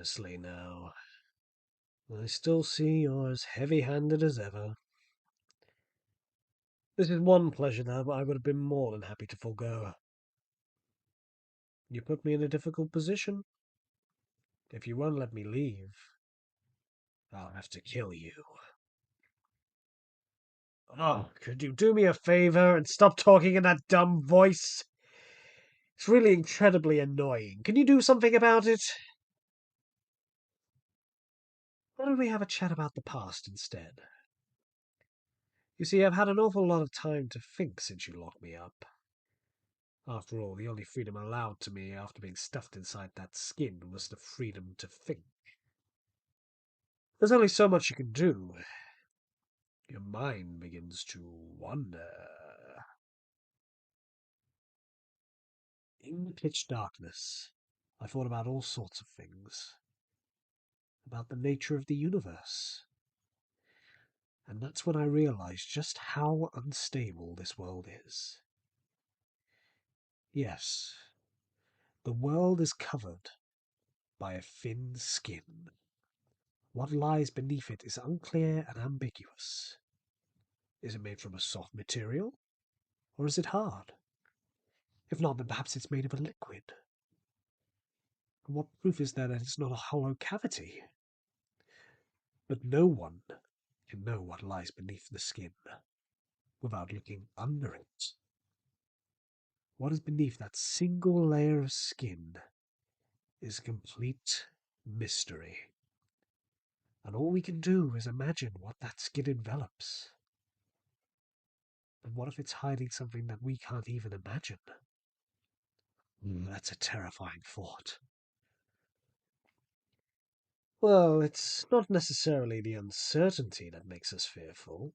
Honestly, no. I still see you're as heavy-handed as ever. This is one pleasure that I would have been more than happy to forego. You put me in a difficult position. If you won't let me leave, I'll have to kill you. Oh, could you do me a favor and stop talking in that dumb voice? It's really incredibly annoying. Can you do something about it? Why don't we have a chat about the past instead? You see, I've had an awful lot of time to think since you locked me up. After all, the only freedom allowed to me after being stuffed inside that skin was the freedom to think. There's only so much you can do. Your mind begins to wander. In the pitch darkness, I thought about all sorts of things. About the nature of the universe. And that's when I realized just how unstable this world is. Yes, the world is covered by a thin skin. What lies beneath it is unclear and ambiguous. Is it made from a soft material? Or is it hard? If not, then perhaps it's made of a liquid. And what proof is there that it's not a hollow cavity? But no one can know what lies beneath the skin without looking under it. What is beneath that single layer of skin is complete mystery. And all we can do is imagine what that skin envelops. And what if it's hiding something that we can't even imagine? That's a terrifying thought. Well, it's not necessarily the uncertainty that makes us fearful.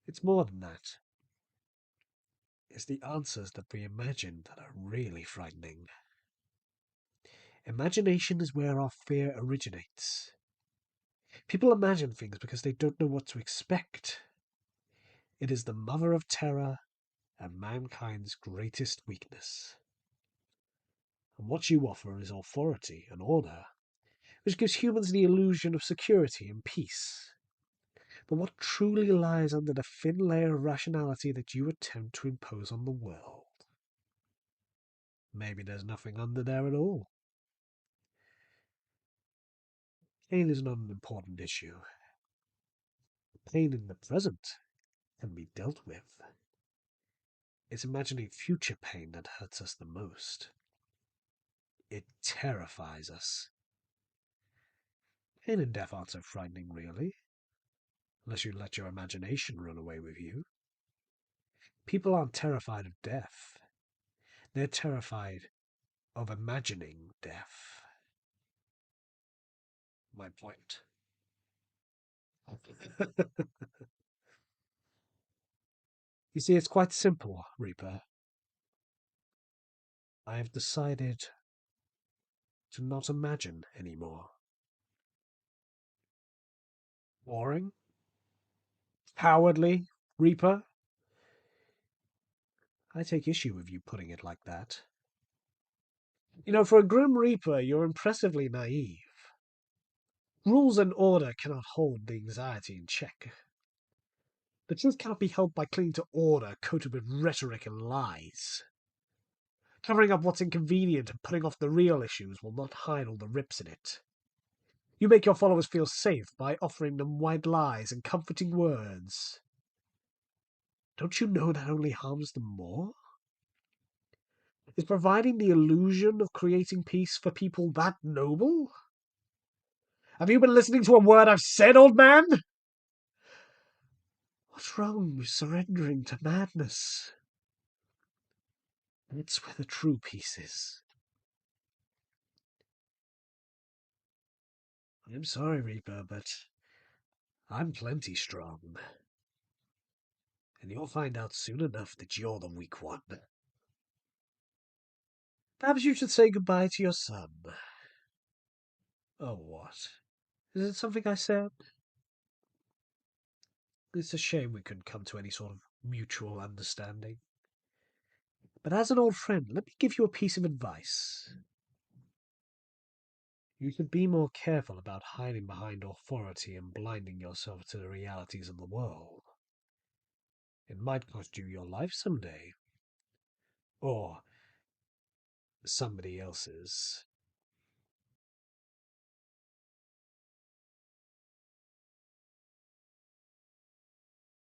It's more than that. It's the answers that we imagine that are really frightening. Imagination is where our fear originates. People imagine things because they don't know what to expect. It is the mother of terror and mankind's greatest weakness. And what you offer is authority and order, which gives humans the illusion of security and peace. But what truly lies under the thin layer of rationality that you attempt to impose on the world? Maybe there's nothing under there at all. Pain is not an important issue. Pain in the present can be dealt with. It's imagining future pain that hurts us the most. It terrifies us. Pain and death aren't so frightening, really, unless you let your imagination run away with you. People aren't terrified of death. They're terrified of imagining death. My point. You see, it's quite simple, Reaper. I have decided to not imagine anymore. Boring? Cowardly, Reaper? I take issue with you putting it like that. You know, for a Grim Reaper, you're impressively naive. Rules and order cannot hold the anxiety in check. The truth cannot be held by clinging to order coated with rhetoric and lies. Covering up what's inconvenient and putting off the real issues will not hide all the rips in it. You make your followers feel safe by offering them white lies and comforting words. Don't you know that only harms them more? Is providing the illusion of creating peace for people that noble? Have you been listening to a word I've said, old man? What's wrong with surrendering to madness? That's where the true peace is. I'm sorry, Reaper, but I'm plenty strong. And you'll find out soon enough that you're the weak one. Perhaps you should say goodbye to your son. Oh, what? Is it something I said? It's a shame we couldn't come to any sort of mutual understanding. But as an old friend, let me give you a piece of advice. You should be more careful about hiding behind authority and blinding yourself to the realities of the world. It might cost you your life someday. Or somebody else's.